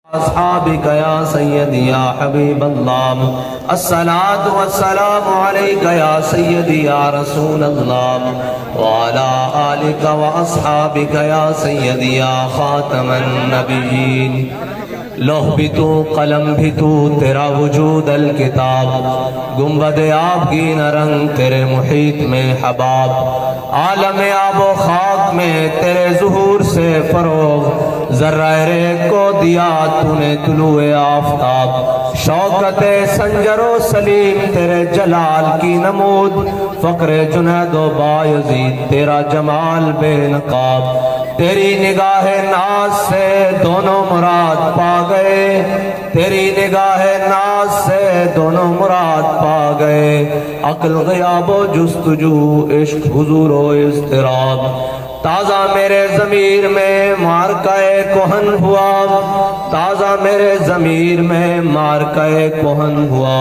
اصحابک یا سیدی یا حبیب اللہ الصلاۃ والسلام علیک یا سیدی یا رسول اللہ وعلی آلک واصحابک یا سیدی یا خاتم النبیین لوح بھی تو قلم بھی تو تیرا وجود الکتاب گنبد آبگین رنگ تیرے محیط میں حباب عالم آب و خاک میں تیرے ظہور سے فروغ ذرہ ریگ کو دیا تو نے طلوع آفتاب شوکت سنجر و سلیم تیرے جلال کی نمود فقر جنید و بایزید تیرا جمال بے نقاب تیری نگاہ ناز سے دونوں مراد پا گئے تیری نگاہ ناز سے دونوں مراد پا گئے عقل غیاب و جستجو عشق حضور و اضطراب تازہ میرے ضمیر میں مارکہ کہن ہوا تازہ میرے ضمیر میں مارکہ کہن ہوا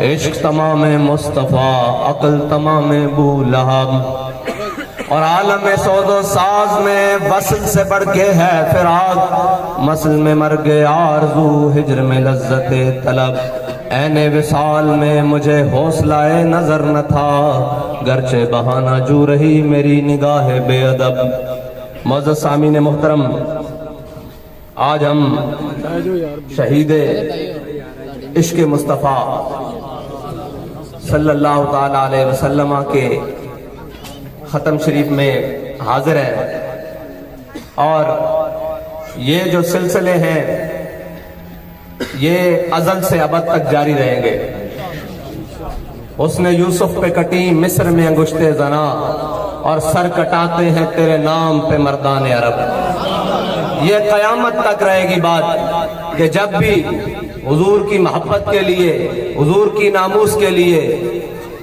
عشق تمام مصطفیٰ عقل تمام ابو لہب اور عالم سوز و ساز میں وصل سے بڑھ کے ہے فراق مسل میں مرگ آرزو ہجر میں لذت طلب عین وصال میں مجھے حوصلہ نظر نہ تھا گرچہ بہانہ جو رہی میری نگاہ بے ادب معزز سامعین محترم آج ہم شہید عشق مصطفیٰ صلی اللہ تعالی علیہ وسلم کے ختم شریف میں حاضر ہیں اور یہ جو سلسلے ہیں یہ ازل سے ابد تک جاری رہیں گے حسن یوسف پہ کٹی مصر میں انگشت زنا اور سر کٹاتے ہیں تیرے نام پہ مردان عرب یہ قیامت تک رہے گی بات کہ جب بھی حضور کی محبت کے لیے حضور کی ناموس کے لیے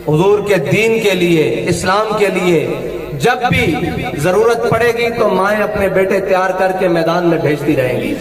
حضور کے دین کے لیے اسلام کے لیے جب بھی ضرورت پڑے گی تو مائیں اپنے بیٹے تیار کر کے میدان میں بھیجتی رہیں گی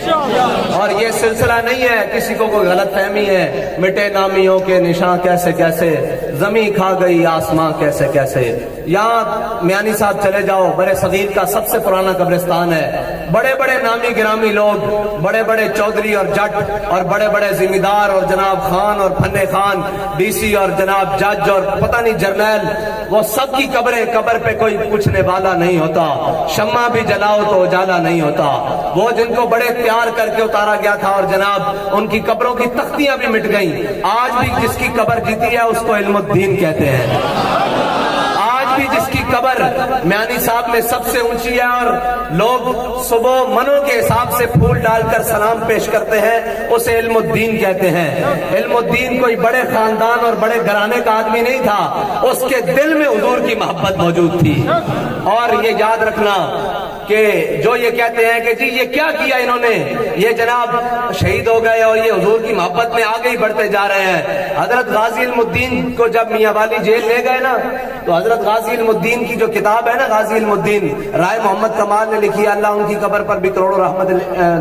اور یہ سلسلہ نہیں ہے کسی کو کوئی غلط فہمی ہے مٹے نامیوں کے نشان کیسے کیسے زمین کھا گئی آسمان کیسے کیسے یہاں میانی صاحب چلے جاؤ برے صغیر کا سب سے پرانا قبرستان ہے بڑے بڑے نامی گرامی لوگ بڑے بڑے چودھری اور جٹ اور بڑے بڑے ذمہ دار اور جناب خان اور پھنے خان ڈی سی اور جناب جج اور پتہ نہیں جرنیل وہ سب کی قبریں قبر پہ کوئی پوچھنے والا نہیں ہوتا شمع بھی جلاؤ تو اجالا نہیں ہوتا وہ جن کو بڑے پیار کر کے اتارا گیا تھا اور جناب ان کی قبروں کی تختیاں بھی مٹ گئیں آج بھی جس کی قبر جیتی ہے اس کو علم الدین کہتے ہیں آج بھی جس کی قبر میانی صاحب میں سب سے اونچی ہے اور لوگ صبح منوں کے حساب سے پھول ڈال کر سلام پیش کرتے ہیں اسے علم الدین کہتے ہیں علم الدین کوئی بڑے خاندان اور بڑے گھرانے کا آدمی نہیں تھا اس کے دل میں حضور کی محبت موجود تھی اور یہ یاد رکھنا کہ جو یہ کہتے ہیں کہ جی یہ کیا کیا انہوں نے یہ جناب شہید ہو گئے اور یہ حضور کی محبت میں آگے ہی بڑھتے جا رہے ہیں حضرت غازی علم الدین کو جب میاں والی جیل لے گئے نا تو حضرت غازی علم الدین کی جو کتاب ہے نا غازی علم الدین رائے محمد کمال نے لکھی ہے اللہ ان کی قبر پر بھی کروڑوں رحمت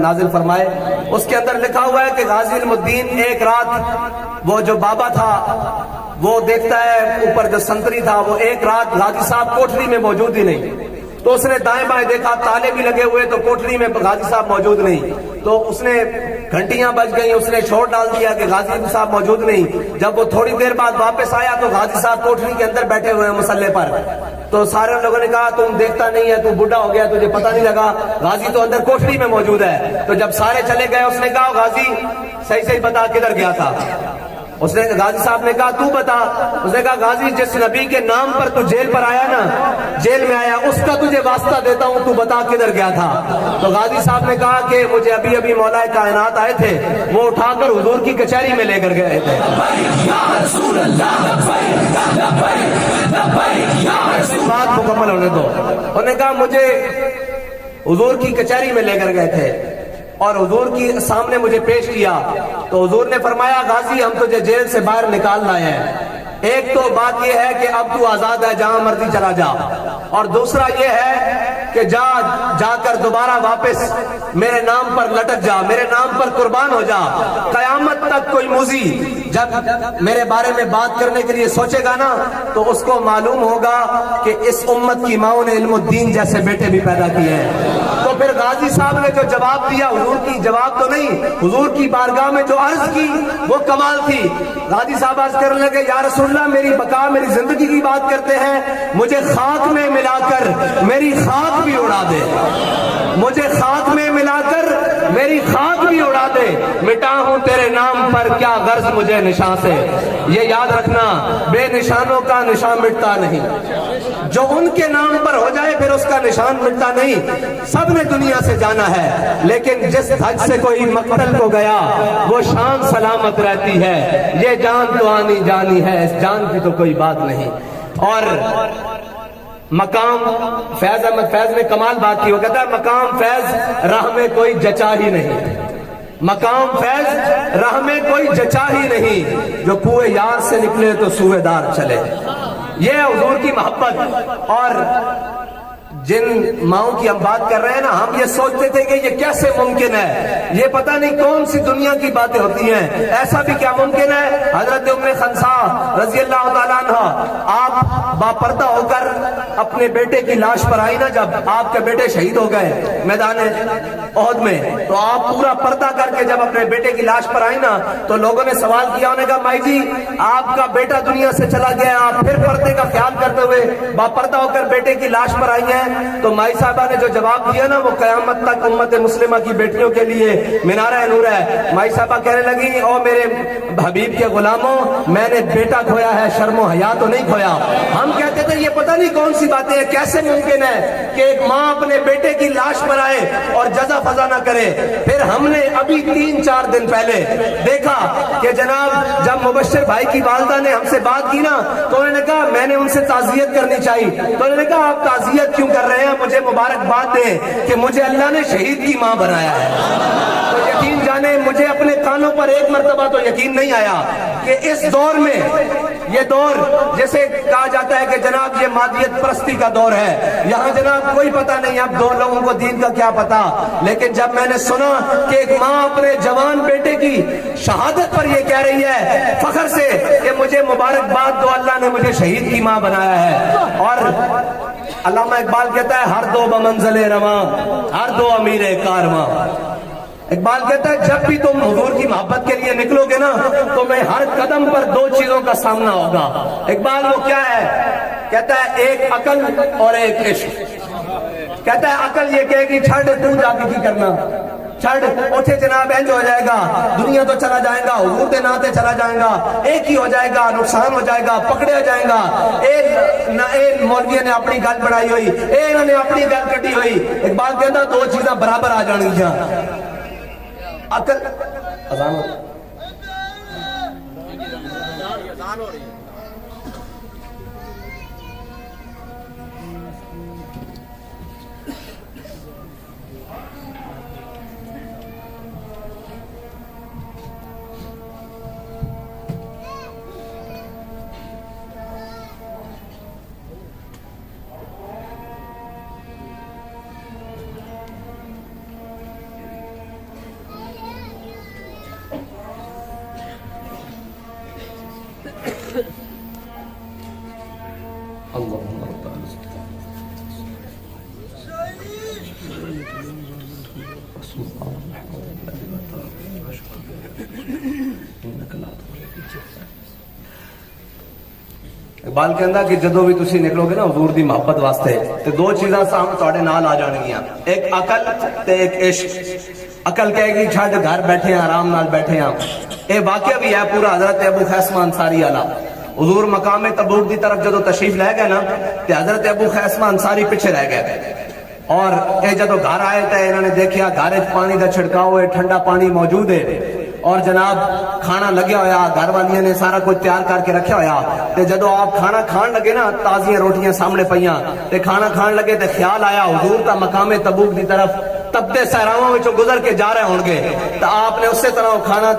نازل فرمائے اس کے اندر لکھا ہوا ہے کہ غازی علم الدین ایک رات وہ جو بابا تھا وہ دیکھتا ہے اوپر جو سنتری تھا وہ ایک رات غازی صاحب کوٹری میں موجود ہی نہیں تو اس نے دائیں بائیں دیکھا تالے بھی لگے ہوئے تو کوٹری میں غازی صاحب موجود نہیں تو اس نے گھنٹیاں بج گئیں اس نے شور ڈال دیا کہ غازی صاحب موجود نہیں جب وہ تھوڑی دیر بعد واپس آیا تو غازی صاحب کوٹری کے اندر بیٹھے ہوئے ہیں مسلح پر تو سارے لوگوں نے کہا تم دیکھتا نہیں ہے تو بڈھا ہو گیا تجھے پتہ نہیں لگا غازی تو اندر کوٹری میں موجود ہے تو جب سارے چلے گئے اس نے کہا غازی صحیح بتا کدھر گیا تھا اس نے غازی صاحب نے کہا تو بتا اس نے کہا غازی جس نبی کے نام پر تو جیل پر آیا نا جیل میں آیا اس کا تجھے واسطہ دیتا ہوں تو بتا کدھر گیا تھا تو غازی صاحب نے کہا کہ مجھے ابھی مولا کائنات آئے تھے وہ اٹھا کر حضور کی کچہری میں لے کر گئے تھے بات مکمل ہونے دو انہوں نے کہا مجھے حضور کی کچہری میں لے کر گئے تھے اور حضور کی سامنے مجھے پیش کیا تو حضور نے فرمایا غازی ہم تجھے جیل سے باہر نکال لائے ہیں ایک تو بات یہ ہے کہ اب تو آزاد ہے جہاں مرضی چلا جا اور دوسرا یہ ہے کہ جا کر دوبارہ واپس میرے نام پر لٹک جا میرے نام پر قربان ہو جا قیامت تک کوئی موذی جب میرے بارے میں بات کرنے کے لیے سوچے گا نا تو اس کو معلوم ہوگا کہ اس امت کی ماؤں نے علم الدین جیسے بیٹے بھی پیدا کیے ہیں تو پھر غازی صاحب نے جو جواب دیا، حضور کی جواب تو نہیں، حضور کی بارگاہ میں جو عرض کی وہ کمال تھی۔ غازی صاحب عرض کرنے لگے یا رسول اللہ میری بقا، میری زندگی کی بات کرتے ہیں، مجھے خاک میں ملا کر میری خاک بھی اڑا دے، مجھے خاک میں ملا کر میری خاک بھی اڑا دے، مٹا ہوں تیرے نام پر کیا غرض مجھے نشان سے۔ یہ یاد رکھنا، بے نشانوں کا نشان مٹتا نہیں، جو ان کے نام پر ہو جائے پھر اس کا نشان مٹتا نہیں۔ سب نے دنیا سے جانا ہے، لیکن جس حج سے کوئی مقتل کو گیا وہ شان سلامت رہتی ہے۔ یہ جان تو آنی جانی ہے، اس جان کی تو کوئی بات نہیں۔ اور مقام فیض احمد فیض نے کمال بات کی، وہ کہتا ہے مقام فیض راہ میں کوئی جچا ہی نہیں، مقام فیض راہ میں کوئی جچا ہی نہیں، جو کوئے یار سے نکلے تو سوئے دار چلے۔ یہ ہے حضور کی محبت۔ اور جن ماؤں کی ہم بات کر رہے ہیں نا، ہم یہ سوچتے تھے کہ یہ کیسے ممکن ہے، یہ پتہ نہیں کون سی دنیا کی باتیں ہوتی ہیں، ایسا بھی کیا ممکن ہے۔ حضرت ام خنسا رضی اللہ تعالیٰ عنہ، آپ باپردہ ہو کر اپنے بیٹے کی لاش پر آئی نا، جب آپ کے بیٹے شہید ہو گئے میدان احد میں، تو آپ پورا پردہ کر کے جب اپنے بیٹے کی لاش پر آئی نا، تو لوگوں نے سوال کیا، انہوں نے کہا مائی جی آپ کا بیٹا دنیا سے چلا گیا، آپ پھر پردے کا خیال کرتے ہوئے باپردہ ہو کر بیٹے کی لاش پر آئی ہیں۔ تو مائی صاحبہ نے جو جواب دیا نا، وہ قیامت تک امت مسلمہ کی بیٹیوں کے لیے منارہ نور ہے۔ مائی صاحبہ کہنے لگی او میرے حبیب کے غلاموں، میں نے بیٹا کھویا ہے، شرم و حیا تو نہیں کھویا۔ ہم کہتے تھے یہ پتہ نہیں کون سی باتیں ہیں، کیسے ممکن ہے کہ ایک ماں اپنے بیٹے کی لاش پر آئے اور جزا فضا نہ کرے۔ پھر ہم نے ابھی 3-4 دن پہلے دیکھا کہ جناب جب مبشر بھائی کی والدہ نے ہم سے بات کی نا، تو انہوں نے کہا میں نے ان سے تعزیت کرنی چاہیے، تو انہوں نے کہا آپ تعزیت کیوں کر رہے ہیں، مجھے مبارکباد دیں کہ مجھے اللہ نے شہید کی ماں بنایا ہے۔ تو یقین جانے مجھے اپنے کانوں پر ایک مرتبہ تو یقین نہیں آیا کہ اس دور میں، یہ دور جیسے کہا جاتا ہے کہ جناب یہ مادیت پرستی کا دور ہے، یہاں جناب کوئی پتہ نہیں، اب دو لوگوں کو دین کا کیا پتہ۔ لیکن جب میں نے سنا کہ ایک ماں اپنے جوان بیٹے کی شہادت پر یہ کہہ رہی ہے فخر سے کہ مجھے مبارکباد دو، اللہ نے مجھے شہید کی ماں بنایا ہے۔ اور علامہ اقبال کہتا ہے ہر دو بمنزل رواں، ہر دو امیر کارواں۔ اقبال کہتا ہے جب بھی تم حضور کی محبت کے لیے نکلو گے نا، تو میں ہر قدم پر 2 چیزوں کا سامنا ہوگا۔ اقبال وہ کیا ہے؟ کہتا ہے ایک عقل اور ایک عشق۔ کہتا ہے عقل یہ کہے گی چھڑ تو جا کے کی کرنا، چھڑ اٹھے جناب انج ہو جائے گا، دنیا تو چلا جائے گا، حضور دے ناتے چلا جائے گا، ایک ہی ہو جائے گا، نقصان ہو جائے گا، پکڑے ہو جائے گا، ایک مولوی نے اپنی گل بڑھائی ہوئی، انہوں نے اپنی گل کٹی ہوئی۔ اقبال کہتا 2 چیزاں برابر آ جان گیا، عقل اذان ہو اقبال کہندا کہ جدو بھی تسی نکلو گے نا حضور دی محبت واسطے تے 2 چیزاں سامنے تواڈے نال آ جانگیاں، ایک عقل تے ایک عشق۔ عقل کہے گی چھڈ گھر بیٹھے ہیں، آرام نال بیٹھے ہیں۔ اے واقعہ بھی ہے پورا حضرت ابو خیثمہ انصاری والا۔ حضور مقام تبوک دی طرف جدو تشریف لے گئے نا، تے حضرت ابو خیثمہ انصاری پیچھے رہ گئے، اور اے جدو گھر آئے تے انہوں نے دیکھیا گھر پانی دا چھڑکاؤ ہے، ٹھنڈا پانی موجود ہے، اور جناب کھانا لگیا ہویا، گھر والیاں نے سارا کچھ تیار کر کے رکھا ہویا۔ تے جدو آپ کھانا کھان لگے نا، تازیاں روٹیاں سامنے پیاں، تے کھانا کھان لگے تے خیال آیا حضور تا مقام تبوک دی طرف تپتے صحراؤں وچوں گزر کے جا رہے ہون گے، تو آپ نے اسی طرح کھانا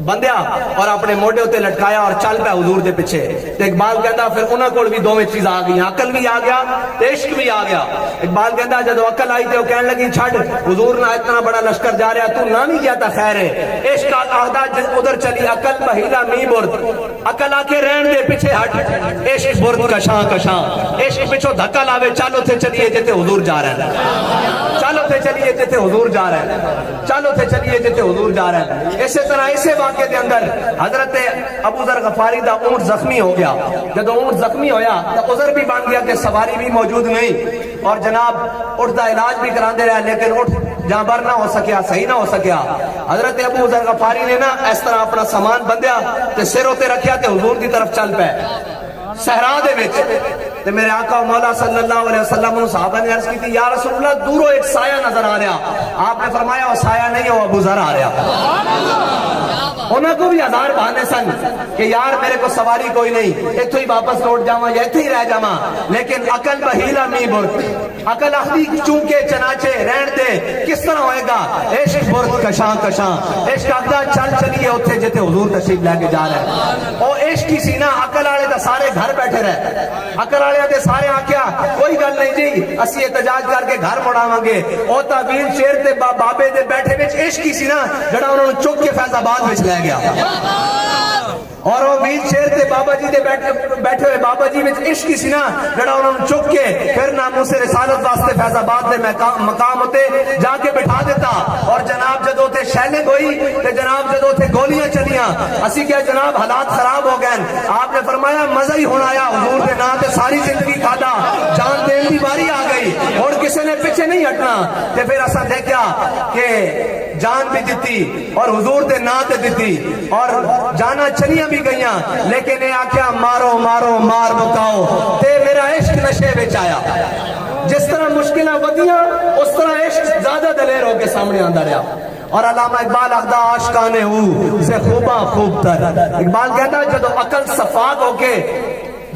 بندیا اور اپنے موڈے ہوتے لٹکایا اور چل پیا حضور دے پیچھے۔ تے اقبال کہندا پھر انہاں کول بھی دوویں چیز آ گئی، عقل بھی آ گیا تے عشق بھی آ گیا۔ اقبال کہندا جدو عقل آئی تے وہ کہنے لگی چھڈ حضور نہ اتنا بڑا لشکر جا رہا، تو نہ نہیں گیا تا خیر ہے، عشق آہدا ادھر چلی عقل بہیلا می برد، عقل آ کے رہن دے پیچھے ہٹ، عشق برد کشاں کشاں، عشق پیچھو دھکا لاوے چل اوتھے چلیے جتے حضور جا رہے ہیں۔ چلو تے چلیے جتے حضور جا رہے ہیں، چلو تے چلیے جتے حضور جا رہے ہیں۔ اسی طرح اسے واقعے دے اندر حضرت ابو ذر غفاری دا اونٹ زخمی ہو گیا، جب اونٹ زخمی ہویا تو عذر بھی بن گیا کہ سواری بھی موجود نہیں، اور جناب اٹھ دا علاج بھی کراندے رہے، لیکن اٹھ جہاں بر نہ ہو سکیا، صحیح نہ ہو سکیا۔ حضرت ابو ذر غفاری نے نا اس طرح اپنا سامان بندیا تے سر ہوتے رکھیا تے حضور دی طرف چل پے صحرا دے وچ۔ تے میرے آقا و مولا صلی اللہ علیہ وسلم نے صحابہ نے عرض کی تھی، یا رسول اللہ دوروں ایک سایہ نظر آ رہا۔ آپ نے فرمایا وہ سایہ نہیں، وہ ابو ذر آ رہا۔ انہوں کو بھی ہزار بہانے سن کہ یار میرے کو سواری کوئی نہیں، اتھو ہی واپس لوٹ جاواں یا اتھے ہی رہ جاواں، لیکن عقل بہیلا می برد، عقل اخدی چونکے چناچے رہن دے کس طرح ہوئے گا۔ عشق برد کشاں کشاں، عشق اخدا چل چلیے اتھے جتے حضور تشریف لے کے جا رہے ہیں۔ او عشق کی سی نا عقل والے دا سارے گھر بیٹھے رہے، عقل والے دے سارے آکھیا کوئی گل نہیں جی اسی احتجاج کر کے گھر مڑاواں گے۔ او تا ویل چیئر تے بابے دے بیٹھے وچ عشق کی سی نا جڑا انہوں نے چک کے فیض آباد وچ لے گیا، اور وہ ویل چیئر تے بابا جی دے بیٹھے ہوئے بابا جی وچ عشق کی سی نا جڑا انہوں نے چک کے پھر ناموس رسالت واسطے فیض آباد دے مقام ہوتے جا کے بٹھا دیتا۔ اور جناب جدو تے شیلنگ ہوئی تے جناب جدو تے گولیاں چلیاں، اسی کیا جناب حالات خراب ہو گئے۔ آپ نے فرمایا مزہ ہی ہونا آیا، حضور دے نام تے ساری زندگی کھادا، جان دین دی باری آ گئی، اور کسی نے پیچھے نہیں ہٹنا۔ تے پھر اساں دیکھا کہ جان بھی دیتی اور حضور دے نام تے دیتی، اور جانا چلیاں بھی گئیاں، لیکن اے آکھیا مارو مارو مار مکاؤ تے میرا عشق نشے وچ آیا۔ جس طرح مشکلیں ودیاں اس طرح عشق زیادہ دلیر ہو کے سامنے آندا رہا۔ اور علامہ اقبال اخدا عاشقانے ہو سے خوباں خوب تر، اقبال کہتا جدو عقل صفاق ہو کے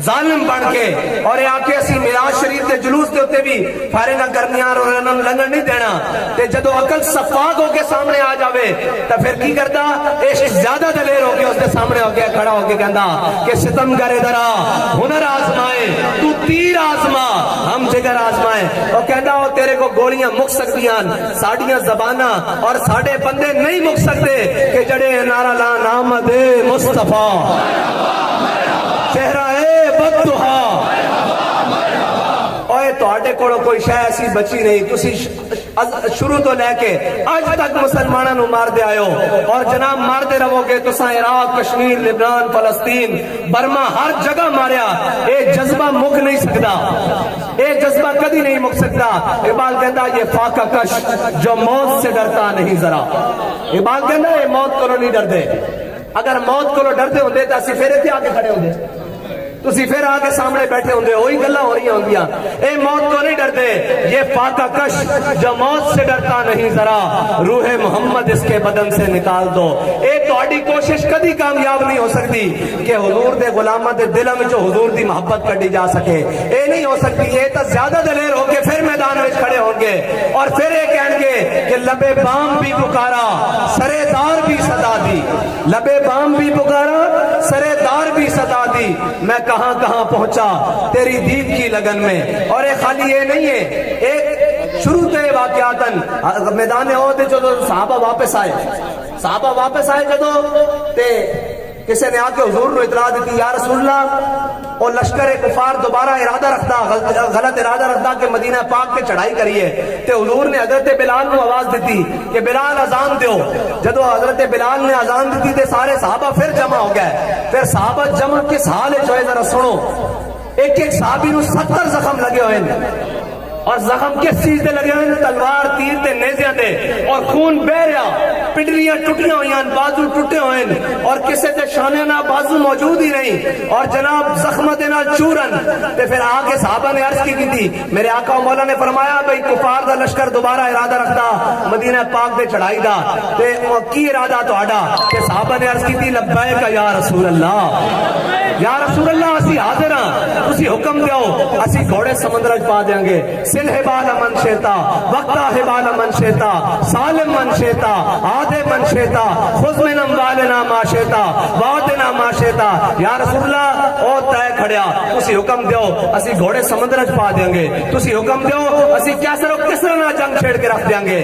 ظالم بن کے اور یہ آکے اسی میراج شریف کے جلوس دے ہوتے بھی فارے نہ کرنیاں اور لنگن نہیں دینا، تے جدو عقل صفاق ہو کے سامنے آ جاوے تو پھر کی کرتا عشق زیادہ دلیر ہو کے اس کے سامنے ہو کے کھڑا ہو کے کہندا کہ ستم کرے درا ہنر آزمائے تو تیر آزما ہم جگر آزمائے۔ وہ کہندا وہ تیرے کو گولیاں مک سکتیاں ساڑیاں زبانہ اور ساڑے بندے نہیں مک سکتے کہ جڑے نعرہ لا نام دے مصطفیٰ چہرہ اے بددہا۔ اوے تواڈے کولوں کوئی شے ایسی بچی نہیں، تسی شروع تو لے کے اج تک مسلمانوں نو مار دے آئے ہو، اور جناب مار دے رہو گے تساں عراق کشمیر لبنان فلسطین برما ہر جگہ ماریا، اے جذبہ مک نہیں سکتا، اے جذبہ کدی نہیں مک سکتا۔ اقبال کہندا یہ فاقہ کش جو موت سے ڈرتا نہیں ذرا، اقبال کہندا یہ موت کو نہیں ڈر دے، اگر موت کو ڈردے ہوندے تو اسی پھر اتنے آ کے کھڑے ہوندے، تسی پھر آ کے سامنے بیٹھے ہوندے، وہی گلاں ہو رہی ہوندیاں۔ اے موت کو نہیں ڈردے، یہ فاقہ کش جو موت سے ڈرتا نہیں ذرا، روح محمد اس کے بدن سے نکال دو۔ اے تہاڈی کوشش کدی کامیاب نہیں ہو سکتی کہ حضور دے غلاماں دے دلاں وچ حضور دی محبت کڈی جا سکے، اے نہیں ہو سکتی۔ یہ تو زیادہ دلیر ہو کے پھر میدان وچ کھڑے ہوں گے اور پھر یہ کہیں گے کہ لبے بام بھی پکارا سرے دار بھی صدا دی، لبے بام بھی پکارا سرے دار بھی صدا دی، میں کہاں کہاں پہنچا تیری دید کی لگن میں۔ اور یہ خالی یہ نہیں ہے، ایک شروع تے واقعاتاً میدان احد جدو صحابہ واپس آئے جدو تے کسی نے آ کے حضور نے اطلاع دیتی یا رسول اللہ اور لشکر کفار دوبارہ ارادہ رکھتا غلط ارادہ رکھتا کہ مدینہ پاک کے چڑھائی کریے، تے حضور نے حضرت بلال کو آواز دیتی کہ بلال اذان دیو۔ جدو حضرت بلال نے اذان دیتی تے سارے صحابہ پھر جمع ہو گئے۔ پھر صحابہ جمع کس حال ہے جو ذرا سنو، ایک ایک صحابی نو 70 زخم لگے ہوئے ہیں، اور زخم کس چیز دے لگے ہوئے؟ تلوار تیر تے نیزیاں دے، اور خون بہ رہا، پڈلیاں ٹوٹیاں ہوئی ہیں، بازو ٹوٹے ہوئے ہیں، اور کسے تے شانے نہ بازو موجود ہی نہیں، اور جناب زخم دے نال چورن۔ تے پھر آ کے صحابہ نے عرض کی تھی، میرے آقا و مولا نے فرمایا بھئی کفار دا لشکر دوبارہ ارادہ رکھتا مدینہ پاک دے چڑھائی دا، تے کی ارادہ تہاڈا؟ کہ صحابہ نے عرض کی تھی لبیک یا رسول اللہ، یا رسول اللہ اسی حاضر ہاں، تسی حکم دیو اسی گھوڑے سمندر وچ پا دیاں گے، سل حبال من شیتا وقتا حبال من شیتا سالم من شیتا آدھے من شیتا خذ من اموالنا ما شیتا وعدنا ما شیتا۔ یا رسول اللہ او تے کھڑیا، تسی حکم دیو اسی گھوڑے سمندر وچ پا دیاں گے، تسی حکم دیو اسی کیسر و کسر نہ جنگ چھیڑ کے رکھ دیاں گے۔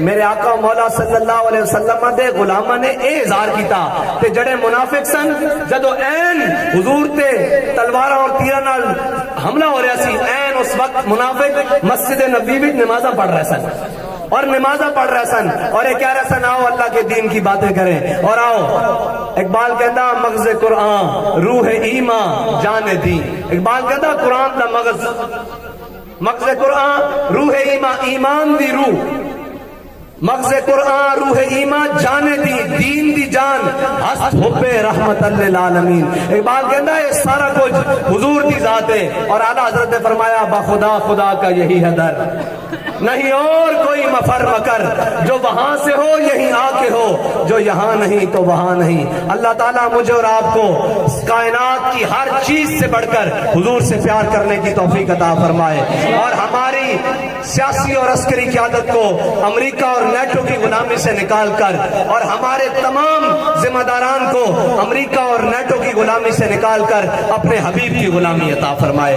میرے آقا مولا صلی اللہ علیہ وسلم دے غلاماں نے اے اظہار کیتا، تے جڑے منافق سن جدو این حضور تے تلواراں اور تیراں نال حملہ ہو رہا سی این اس وقت منافق مسجد نبی وچ نمازاں پڑھ رہے سن اور نمازاں پڑھ رہے سن اور یہ کہہ رہے سن آؤ اللہ کے دین کی باتیں کریں اور آؤ اقبال کہتا مغز قرآن روح ایمان جان دین اقبال کہتا قرآن دا مغز قرآن روح ایمان دی روح مغز قرآن روح ایمان جان دین دی جان ہست حب رحمت للعالمین اقبال کہتا ہے سارا کچھ حضور دی ذات ہے اور اعلیٰ حضرت نے فرمایا بخدا خدا کا یہی ہے در نہیں اور کوئی مفر مکر جو وہاں سے ہو یہیں آ کے ہو جو یہاں نہیں تو وہاں نہیں اللہ تعالیٰ مجھے اور آپ کو کائنات کی ہر چیز سے بڑھ کر حضور سے پیار کرنے کی توفیق عطا فرمائے اور ہماری سیاسی اور عسکری قیادت کو امریکہ اور نیٹو کی غلامی سے نکال کر اور ہمارے تمام ذمہ داران کو امریکہ اور نیٹو کی غلامی سے نکال کر اپنے حبیب کی غلامی عطا فرمائے.